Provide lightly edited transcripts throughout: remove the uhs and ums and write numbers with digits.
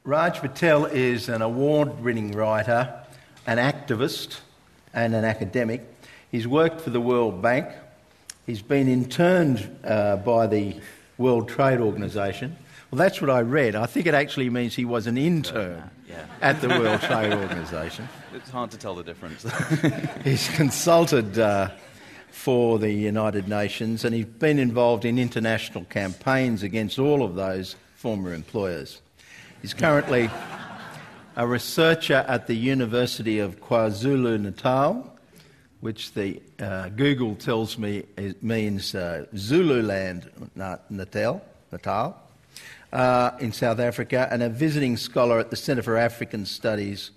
Raj Patel is an award-winning writer, an activist and an academic. He's worked for the World Bank. He's been interned by the World Trade Organisation. Well, that's what I read. I think it actually means he was an intern at the World Trade Organisation. It's hard to tell the difference. He's consulted for the United Nations, and he's been involved in international campaigns against all of those former employers. He's currently a researcher at the University of KwaZulu-Natal, which the Google tells me means Zululand Natal, in South Africa, and a visiting scholar at the Centre for African Studies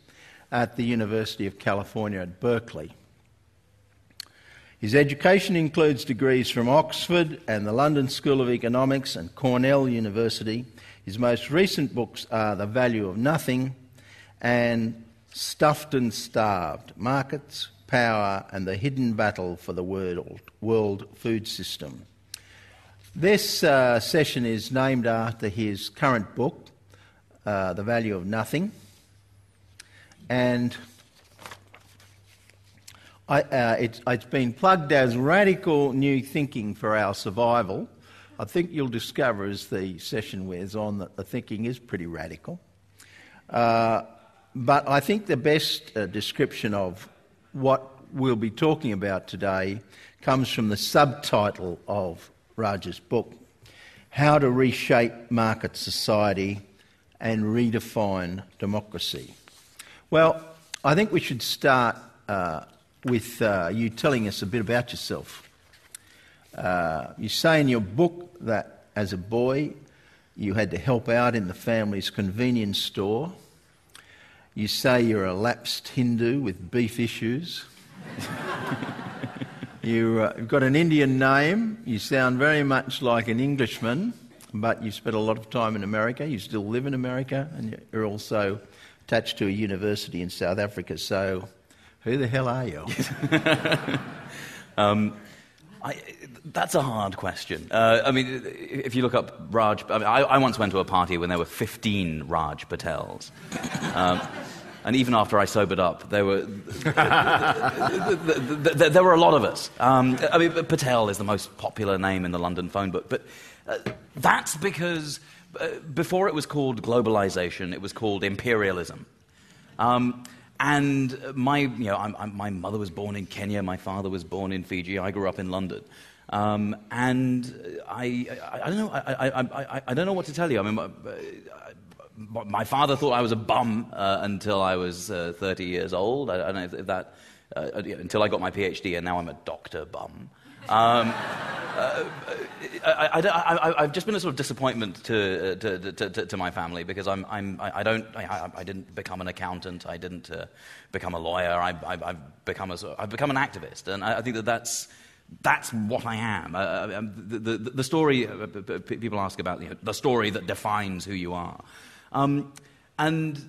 at the University of California at Berkeley. His education includes degrees from Oxford and the London School of Economics and Cornell University. His most recent books are The Value of Nothing and Stuffed and Starved: Markets, Power and the Hidden Battle for the World Food System. This session is named after his current book, The Value of Nothing, and it's been plugged as radical new thinking for our survival. I think you'll discover as the session wears on that the thinking is pretty radical. But I think the best description of what we'll be talking about today comes from the subtitle of Raj's book, How to Reshape Market Society and Redefine Democracy. Well, I think we should start with you telling us a bit about yourself. You say in your book that as a boy you had to help out in the family's convenience store. You say you're a lapsed Hindu with beef issues. You've got an Indian name. You sound very much like an Englishman, but you spent a lot of time in America. You still live in America, and you're also attached to a university in South Africa. So who the hell are you? That's a hard question. If you look up Raj... I once went to a party when there were 15 Raj Patels. And even after I sobered up, there were a lot of us. Patel is the most popular name in the London phone book, but that's because before it was called globalization, it was called imperialism. And my mother was born in Kenya, my father was born in Fiji. I grew up in London, and I don't know. I don't know what to tell you. My father thought I was a bum until I was 30 years old. I don't know if that until I got my PhD, and now I'm a doctor bum. I've just been a sort of disappointment to my family because I didn't become an accountant. I didn't become a lawyer. I've become an activist, and I think that's what I am. The story people ask about, the story that defines who you are. And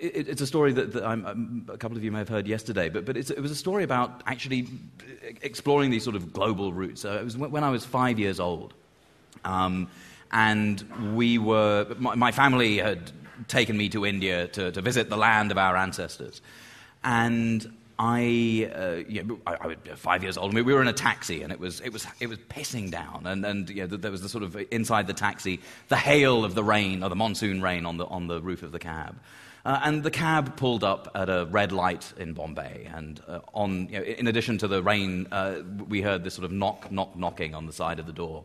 it's a story that a couple of you may have heard yesterday, but it was a story about actually exploring these sort of global roots. It was when I was 5 years old, and my family had taken me to India to visit the land of our ancestors, and I was 5 years old. We were in a taxi, and it was pissing down, and there was the sort of inside the taxi, the hail of the rain, or the monsoon rain, on the roof of the cab, and the cab pulled up at a red light in Bombay, and in addition to the rain, we heard this sort of knocking on the side of the door,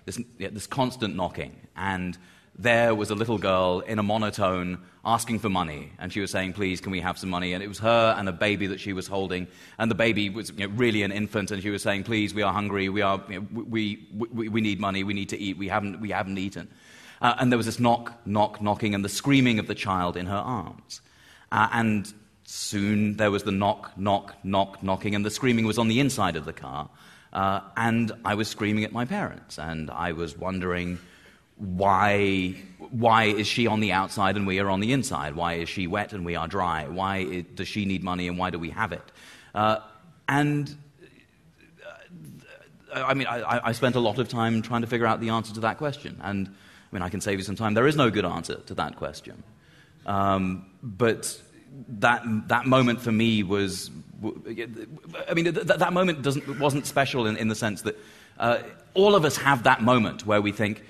this constant knocking, and there was a little girl in a monotone asking for money, and she was saying, please, can we have some money? And it was her and a baby that she was holding, and the baby was really an infant, and she was saying, please, we are hungry, we need money, we need to eat, we haven't eaten. And there was this knocking, and the screaming of the child in her arms. And soon there was the knocking, and the screaming was on the inside of the car. And I was screaming at my parents, and I was wondering, why is she on the outside and we are on the inside? Why is she wet and we are dry? Why does she need money and why do we have it? I spent a lot of time trying to figure out the answer to that question. And mean, I can save you some time. There is no good answer to that question. But that moment for me was, I mean, that moment wasn't special in the sense that all of us have that moment where we think,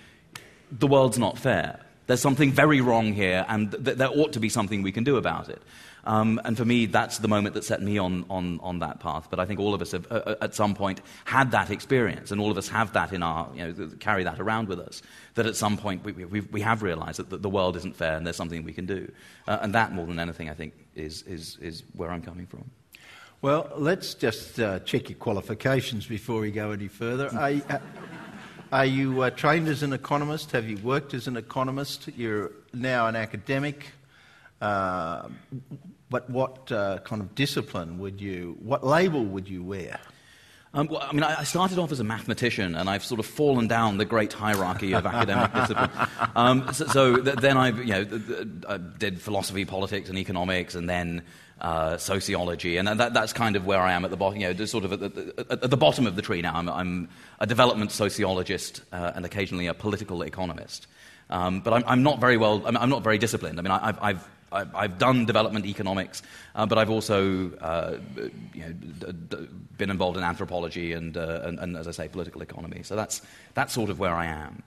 the world's not fair. There's something very wrong here, and there ought to be something we can do about it. And for me, that's the moment that set me on that path. But I think all of us have, at some point, had that experience, and all of us have that in our, carry that around with us. That at some point we have realised that the world isn't fair, and there's something we can do. And that, more than anything, I think, is where I'm coming from. Well, let's just check your qualifications before we go any further. Are you trained as an economist? Have you worked as an economist? You're now an academic. But what kind of discipline what label would you wear? Well, I mean, I started off as a mathematician, and I've sort of fallen down the great hierarchy of academic discipline. Then I did philosophy, politics, and economics, and then sociology, and that's kind of where I am at the bottom. Just sort of at the bottom of the tree now. I'm a development sociologist and occasionally a political economist. But I'm not very well. I'm not very disciplined. I mean, I've done development economics, but I've also been involved in anthropology and as I say, political economy. So that's sort of where I am.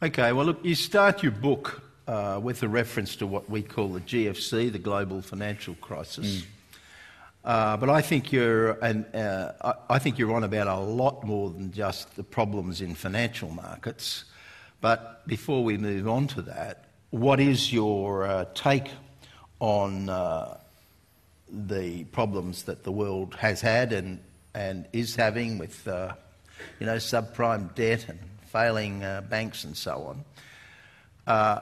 Okay. Well, look, you start your book with a reference to what we call the GFC, the global financial crisis. But I think you're on about a lot more than just the problems in financial markets. But before we move on to that, what is your take on the problems that the world has had and is having with subprime debt and failing banks and so on?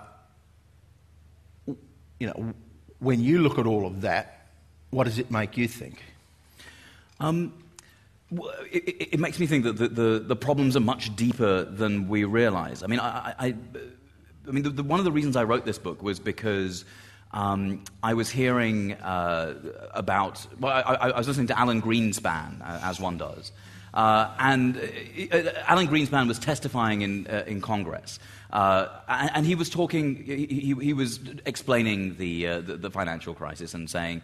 When you look at all of that, what does it make you think? It makes me think that the problems are much deeper than we realise. I mean, one of the reasons I wrote this book was because I was hearing about. Well, I was listening to Alan Greenspan, as one does, and Alan Greenspan was testifying in Congress. And he was talking. He was explaining the financial crisis and saying,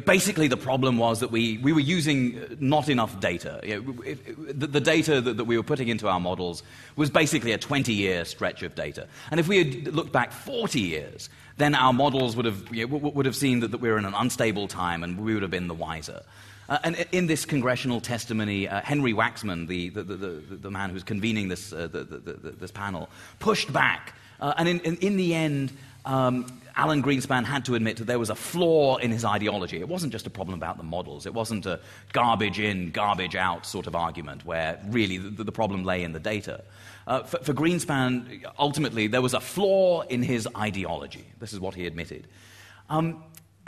basically the problem was that we were using not enough data. The data that we were putting into our models was basically a 20-year stretch of data. And if we had looked back 40 years, then our models would have seen that we were in an unstable time, and we would have been the wiser. And in this congressional testimony, Henry Waxman, the man who's convening this panel, pushed back. And in the end, Alan Greenspan had to admit that there was a flaw in his ideology. It wasn't just a problem about the models. It wasn't a garbage in, garbage out sort of argument where really the problem lay in the data. For Greenspan, ultimately, there was a flaw in his ideology. This is what he admitted.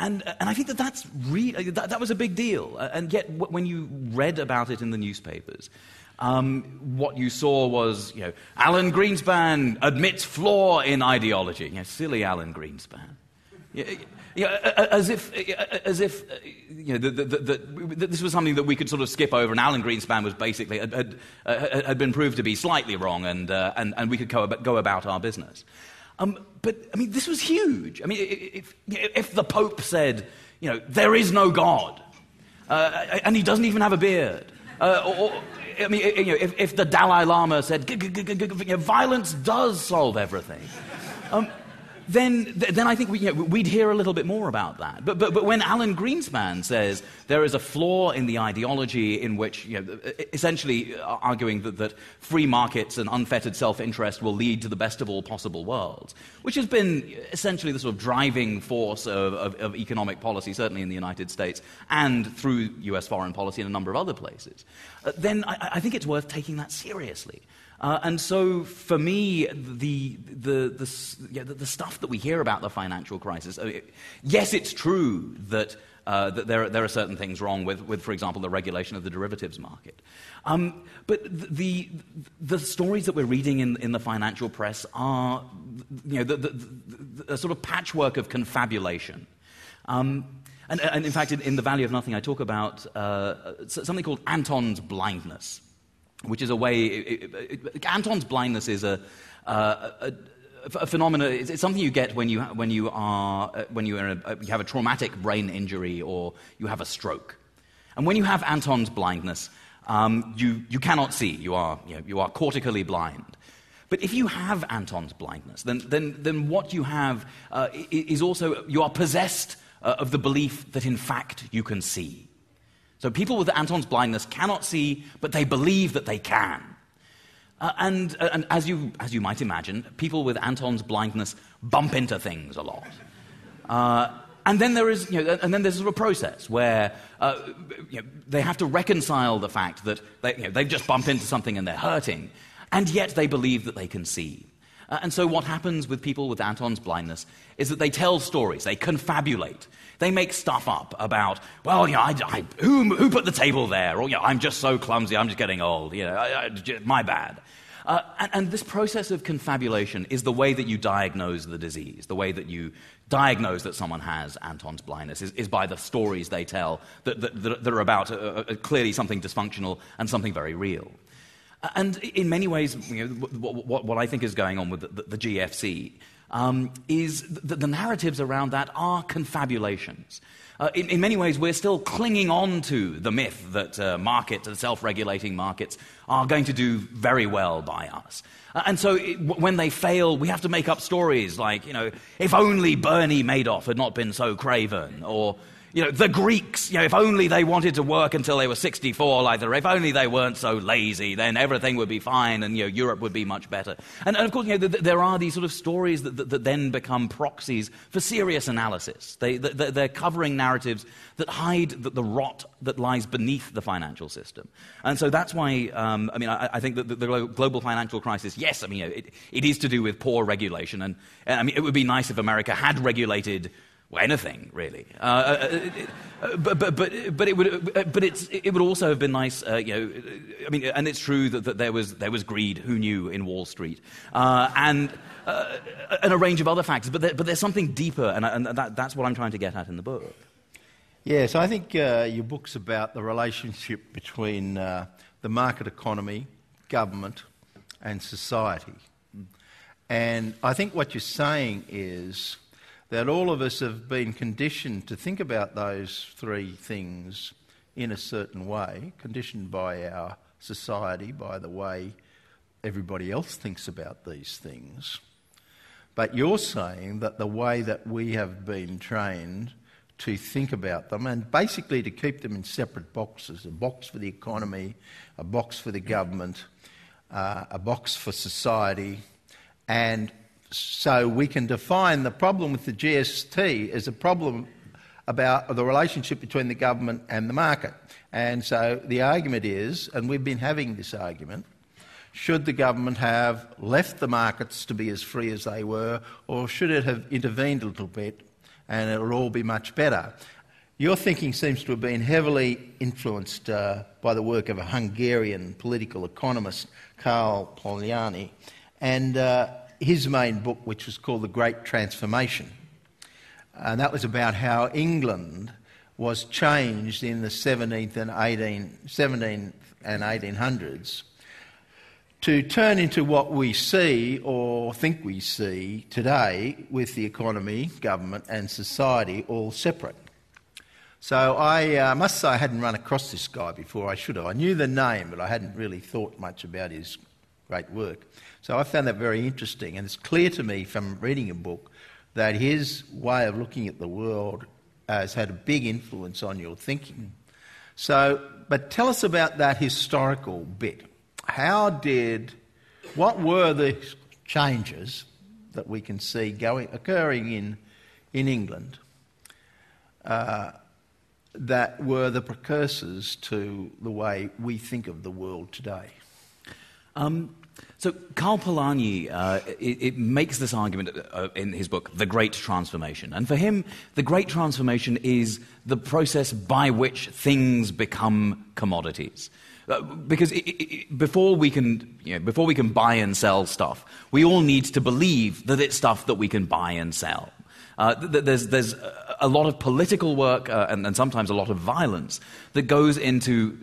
And I think that's really, that was a big deal. And yet, when you read about it in the newspapers, what you saw was, Alan Greenspan admits flaw in ideology. Silly Alan Greenspan. As if this was something that we could sort of skip over, and Alan Greenspan was basically had been proved to be slightly wrong, and we could go about our business. But, I mean, this was huge. I mean, if the Pope said, there is no God, and he doesn't even have a beard, if the Dalai Lama said, violence does solve everything, then I think we'd hear a little bit more about that. But when Alan Greenspan says there is a flaw in the ideology in which, essentially arguing that free markets and unfettered self-interest will lead to the best of all possible worlds, which has been essentially the sort of driving force of economic policy, certainly in the United States, and through US foreign policy in a number of other places, then I think it's worth taking that seriously. And so, for me, the stuff that we hear about the financial crisis, yes, it's true that there are certain things wrong with, for example, the regulation of the derivatives market. But the stories that we're reading in the financial press are, a sort of patchwork of confabulation. And in fact, in The Value of Nothing, I talk about something called Anton's blindness, which is a way. Anton's blindness is a phenomenon. It's something you get when you have a traumatic brain injury or you have a stroke. And when you have Anton's blindness, you cannot see. You are cortically blind. But if you have Anton's blindness, then what you have is also you are possessed of the belief that in fact you can see. So people with Anton's blindness cannot see, but they believe that they can. And as you might imagine, people with Anton's blindness bump into things a lot. And then there is, there's sort of a process where they have to reconcile the fact that they've just bumped into something and they're hurting, and yet they believe that they can see. And so what happens with people with Anton's blindness is that they tell stories, they confabulate, they make stuff up about, well, who put the table there? Or, I'm just so clumsy, I'm just getting old, my bad. And this process of confabulation is the way that you diagnose the disease. The way that you diagnose that someone has Anton's blindness is by the stories they tell that are about clearly something dysfunctional and something very real. And in many ways, what I think is going on with the GFC is that the narratives around that are confabulations. In many ways, we're still clinging on to the myth that self-regulating markets are going to do very well by us. And so when they fail, we have to make up stories like, if only Bernie Madoff had not been so craven, or the Greeks, if only they wanted to work until they were 64 like that, if only they weren't so lazy, then everything would be fine and, Europe would be much better. And of course, there are these sort of stories that then become proxies for serious analysis. They're covering narratives that hide the rot that lies beneath the financial system. And so that's why, I think that the global financial crisis, yes, it is to do with poor regulation. And it would be nice if America had regulated anything, really. But it would also have been nice, and it's true that there was greed. Who knew in Wall Street, and a range of other factors. But there's something deeper, and that's what I'm trying to get at in the book. Yes, I think your book's about the relationship between the market economy, government, and society. And I think what you're saying is that all of us have been conditioned to think about those three things in a certain way, conditioned by our society, by the way everybody else thinks about these things. But you're saying that the way that we have been trained to think about them, and basically to keep them in separate boxes, a box for the economy, a box for the government, a box for society, and so we can define the problem with the GST as a problem about the relationship between the government and the market. And so the argument is, and we've been having this argument, should the government have left the markets to be as free as they were, or should it have intervened a little bit and it'll all be much better? Your thinking seems to have been heavily influenced by the work of a Hungarian political economist, Karl Polanyi, and his main book, which was called The Great Transformation. And that was about how England was changed in the 17th and 1800s to turn into what we see or think we see today with the economy, government and society all separate. So I must say I hadn't run across this guy before. I should have. I knew the name, but I hadn't really thought much about his great work. So I found that very interesting, and it's clear to me from reading a book that his way of looking at the world has had a big influence on your thinking. So, but tell us about that historical bit. What were the changes that we can see occurring in England that were the precursors to the way we think of the world today? So Karl Polanyi it makes this argument in his book, The Great Transformation. And for him, the Great Transformation is the process by which things become commodities. Because before we can buy and sell stuff, we all need to believe that it's stuff that we can buy and sell. There's a lot of political work and sometimes a lot of violence that goes into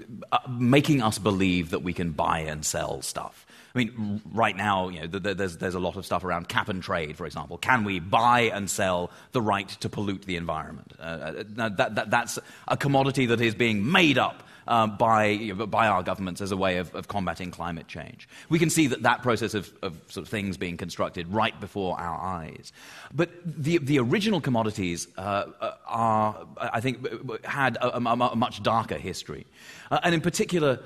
making us believe that we can buy and sell stuff. I mean, right now, there's a lot of stuff around cap and trade, for example. Can we buy and sell the right to pollute the environment? That's a commodity that is being made up by our governments as a way of combating climate change. We can see that process of sort of things being constructed right before our eyes. But the original commodities I think, had a much darker history. And in particular,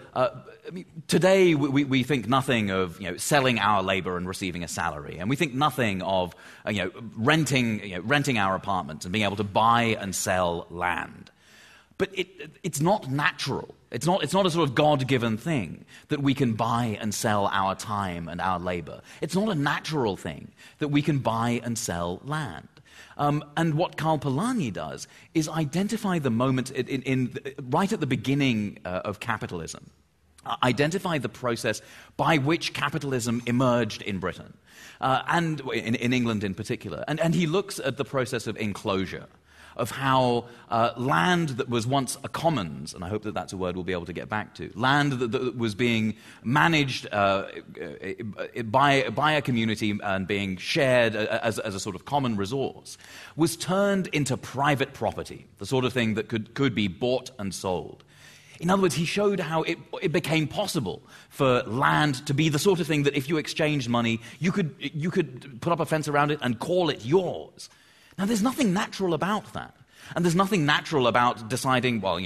today we think nothing of selling our labor and receiving a salary, and we think nothing of renting our apartments and being able to buy and sell land. But it's not natural. It's not a sort of God-given thing that we can buy and sell our time and our labor. It's not a natural thing that we can buy and sell land. And what Karl Polanyi does is identify the moment right at the beginning of capitalism, identify the process by which capitalism emerged in Britain, and in England in particular. And he looks at the process of enclosure, of how land that was once a commons, and I hope that that's a word we'll be able to get back to, land that was being managed by a community and being shared as a sort of common resource, was turned into private property, the sort of thing that could be bought and sold. In other words, he showed how it became possible for land to be the sort of thing that if you exchanged money, you could put up a fence around it and call it yours. Now, there's nothing natural about that. And there's nothing natural about deciding, well,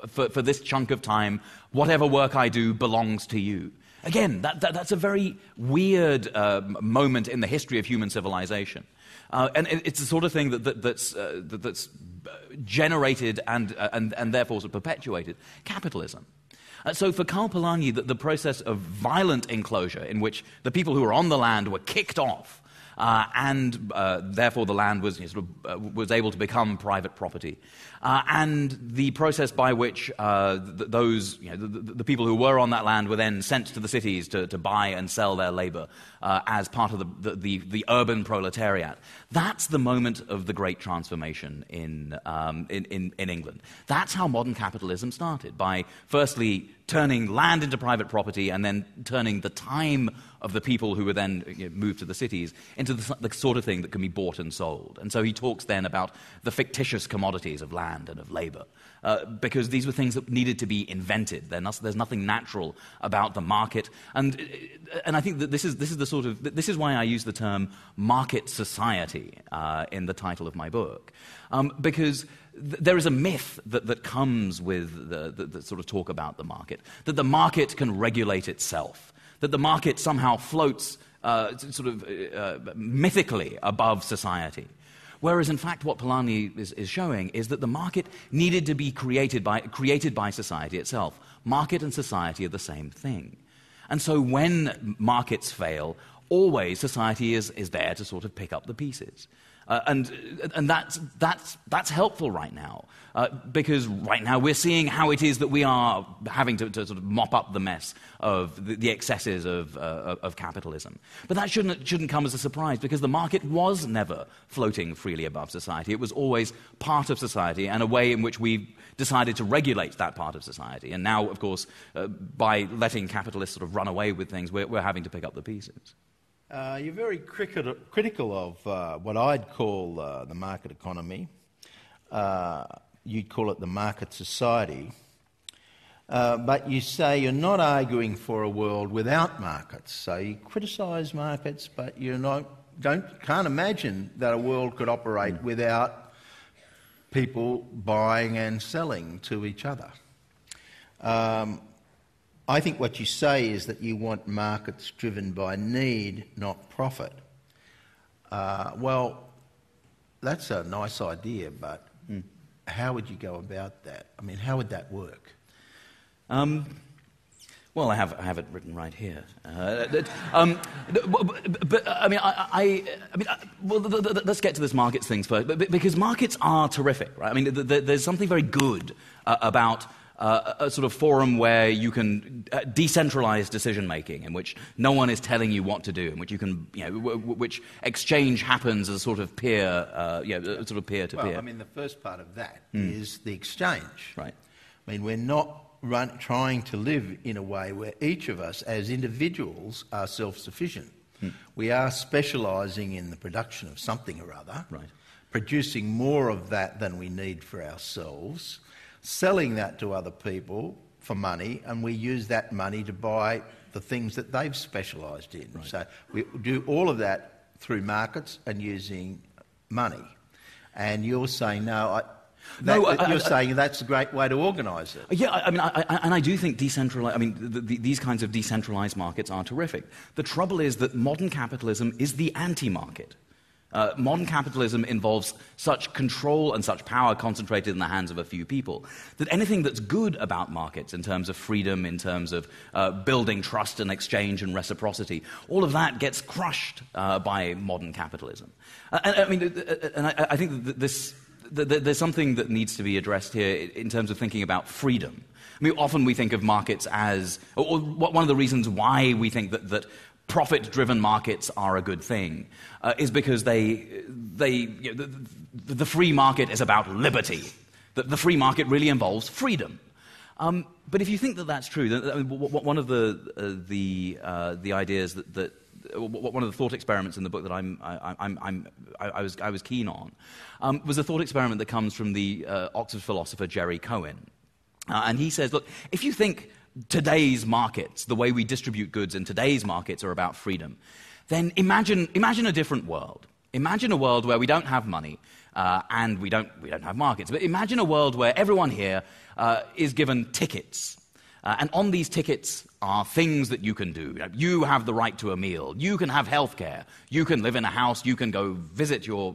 for this chunk of time, whatever work I do belongs to you. Again, that's a very weird moment in the history of human civilization. And it's the sort of thing that's generated and therefore sort of perpetuated capitalism. So for Karl Polanyi, the process of violent enclosure in which the people who were on the land were kicked off, and therefore the land was was able to become private property, and the process by which the people who were on that land were then sent to the cities to buy and sell their labor as part of the urban proletariat. That's the moment of the great transformation in England. That's how modern capitalism started, by firstly turning land into private property and then turning the time of the people who were then moved to the cities into the sort of thing that can be bought and sold. And so he talks then about the fictitious commodities of land and of labor, because these were things that needed to be invented. There's nothing natural about the market, and I think that this is why I use the term market society in the title of my book, because there is a myth that comes with the sort of talk about the market, that the market can regulate itself, that the market somehow floats mythically above society. Whereas, in fact, what Polanyi is showing is that the market needed to be created by society itself. Market and society are the same thing. And so when markets fail, always society is there to sort of pick up the pieces. And that's helpful right now, because right now we're seeing how it is that we are having to sort of mop up the mess of the excesses of capitalism. But that shouldn't come as a surprise, because the market was never floating freely above society. It was always part of society, and a way in which we decided to regulate that part of society. And now, of course, by letting capitalists sort of run away with things, we're having to pick up the pieces. You're very critical of what I'd call the market economy. You'd call it the market society. But you say you're not arguing for a world without markets. So you criticise markets, but you can't imagine that a world could operate without people buying and selling to each other. I think what you say is that you want markets driven by need, not profit. Well, that's a nice idea, but how would you go about that? I mean, how would that work? Well, I have it written right here. But I mean, let's get to this markets things first, because markets are terrific, right? I mean, there's something very good about a sort of forum where you can decentralize decision-making, in which no one is telling you what to do, in which you can, which exchange happens as a sort of peer, sort of peer-to-peer. Well, I mean, the first part of that is the exchange. Right. I mean, we're not trying to live in a way where each of us as individuals are self-sufficient. We are specialising in the production of something or other, producing more of that than we need for ourselves, selling that to other people for money, and we use that money to buy the things that they've specialised in. So we do all of that through markets and using money. And you're saying, you're saying that's a great way to organise it. Yeah, I do think these kinds of decentralised markets are terrific. The trouble is that modern capitalism is the anti-market. Modern capitalism involves such control and such power concentrated in the hands of a few people that anything that's good about markets in terms of freedom, in terms of building trust and exchange and reciprocity, all of that gets crushed by modern capitalism. I think that there's something that needs to be addressed here in terms of thinking about freedom. Often we think of markets as, or one of the reasons why we think that profit-driven markets are a good thing is because the free market is about liberty. The free market really involves freedom. But if you think that that's true, one of the ideas that one of the thought experiments in the book that I was keen on was a thought experiment that comes from the Oxford philosopher Jerry Cohen, and he says, look, if you think today's markets, the way we distribute goods in today's markets are about freedom, then imagine a different world. Imagine a world where we don't have money and we don't have markets. But imagine a world where everyone here is given tickets. And on these tickets are things that you can do. You have the right to a meal. You can have health care. You can live in a house. You can go visit your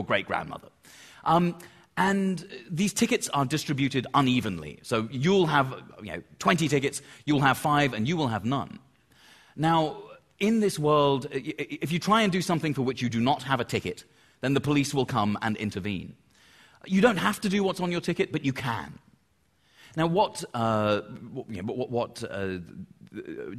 great-grandmother. And these tickets are distributed unevenly. So you'll have 20 tickets, you'll have 5, and you will have none. Now, in this world, if you try and do something for which you do not have a ticket, then the police will come and intervene. You don't have to do what's on your ticket, but you can. Now, what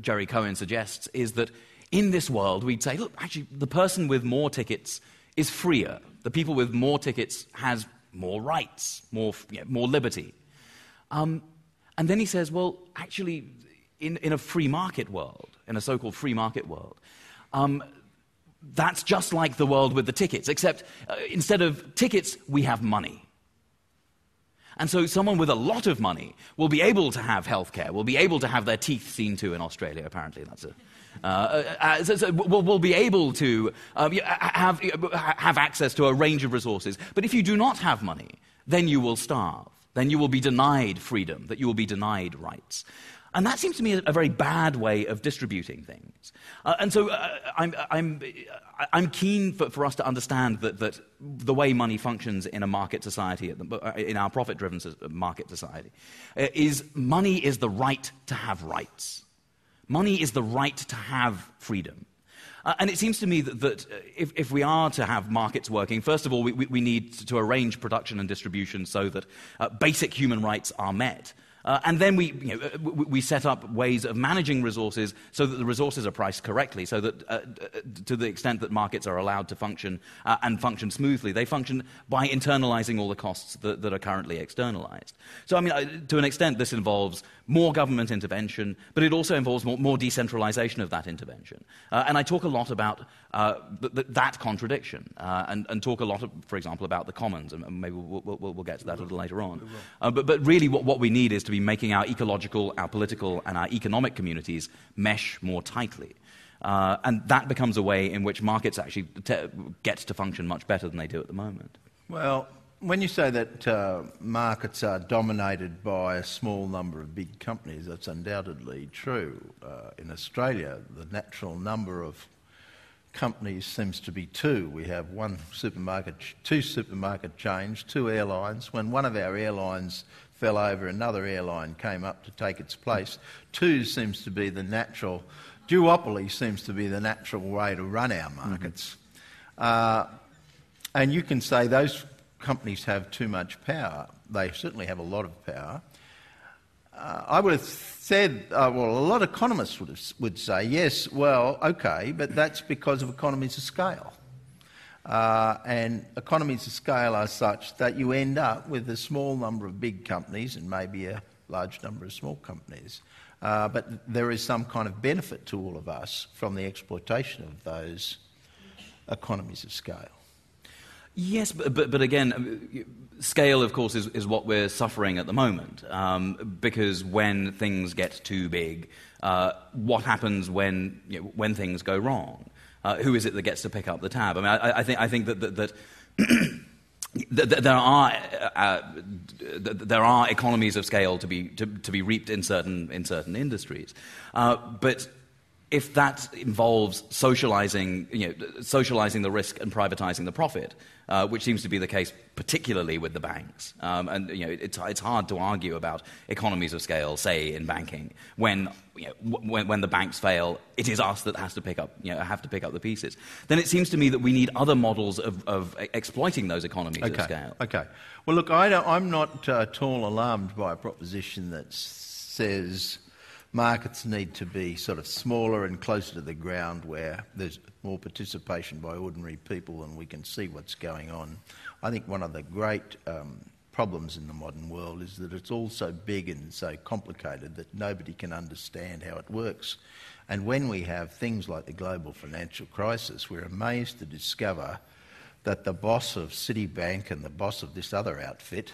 Jerry Cohen suggests is that in this world, we'd say, look, actually, the person with more tickets is freer. The people with more tickets has more rights, more liberty. And then he says, well, actually, in a free market world, in a so-called free market world, that's just like the world with the tickets, except instead of tickets, we have money. And so someone with a lot of money will be able to have health care, will be able to have their teeth seen to in Australia, apparently. That's we'll be able to have access to a range of resources. But if you do not have money, then you will starve. Then you will be denied freedom, that you will be denied rights. And that seems to me a very bad way of distributing things. And so I'm keen for us to understand that the way money functions in a market society, in our profit-driven market society, is money is the right to have rights. Money is the right to have freedom. And it seems to me that if we are to have markets working, first of all, we need to arrange production and distribution so that basic human rights are met. And then we set up ways of managing resources so that the resources are priced correctly, so that to the extent that markets are allowed to function and function smoothly, they function by internalizing all the costs that are currently externalized. So, to an extent, this involves more government intervention, but it also involves more decentralization of that intervention. And I talk a lot about that contradiction, and talk a lot, for example, about the commons, and maybe we'll get to that a little later on. But really what we need is to be making our ecological, our political, and our economic communities mesh more tightly. And that becomes a way in which markets actually get to function much better than they do at the moment. Well, when you say that markets are dominated by a small number of big companies, that's undoubtedly true. In Australia, the natural number of companies seems to be 2. We have 2 supermarket chains, 2 airlines. When one of our airlines fell over, another airline came up to take its place. 2 seems to be the natural, duopoly seems to be the natural way to run our markets. And you can say those companies have too much power. They certainly have a lot of power. I would have said, a lot of economists would say, yes, well, okay, but that's because of economies of scale. And economies of scale are such that you end up with a small number of big companies and maybe a large number of small companies. But there is some kind of benefit to all of us from the exploitation of those economies of scale. Yes, but again, scale, of course, is what we're suffering at the moment. Because when things get too big, what happens when things go wrong? Who is it that gets to pick up the tab? I mean, I think that there are economies of scale to be reaped in certain industries, but if that involves socializing the risk and privatizing the profit, which seems to be the case particularly with the banks, and it's hard to argue about economies of scale, say in banking, when the banks fail, it is us that have to pick up the pieces. Then it seems to me that we need other models of exploiting those economies of scale. Okay. Well, look, I'm not at all alarmed by a proposition that says markets need to be sort of smaller and closer to the ground where there's more participation by ordinary people and we can see what's going on. I think one of the great problems in the modern world is that it's all so big and so complicated that nobody can understand how it works. And when we have things like the global financial crisis, we're amazed to discover that the boss of Citibank and the boss of this other outfit,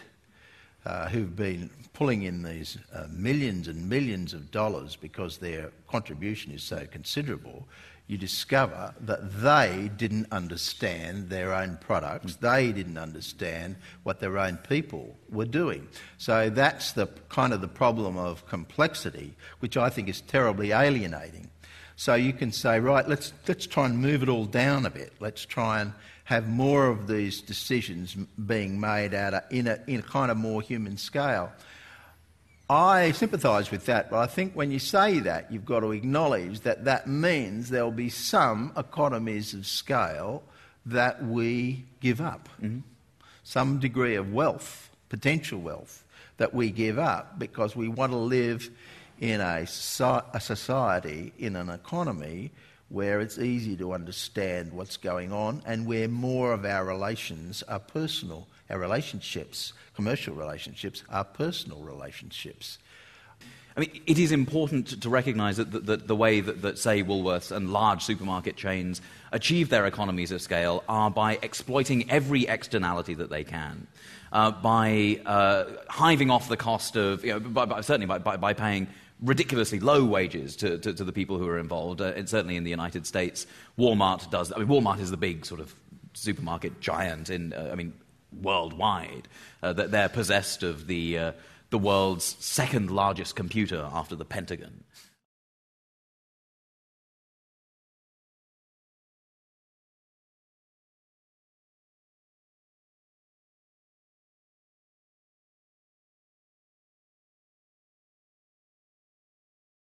who've been pulling in these millions and millions of dollars because their contribution is so considerable, you discover that they didn't understand their own products, they didn't understand what their own people were doing. So that's the kind of the problem of complexity, which I think is terribly alienating. So you can say, right, let's try and move it all down a bit. Let's try and have more of these decisions being made in a kind of more human scale. I sympathise with that, but I think when you say that, you've got to acknowledge that that means there'll be some economies of scale that we give up. Mm-hmm. Some degree of wealth, potential wealth, that we give up because we want to live in a society, in an economy where it's easy to understand what's going on and where more of our relations are personal. Our relationships, commercial relationships, are personal relationships. I mean, it is important to recognise that the way that, say, Woolworths and large supermarket chains achieve their economies of scale are by exploiting every externality that they can, by hiving off the cost of, certainly by paying ridiculously low wages to the people who are involved. And certainly in the United States, Walmart does. I mean, Walmart is the big sort of supermarket giant worldwide. That they're possessed of the world's second largest computer after the Pentagon.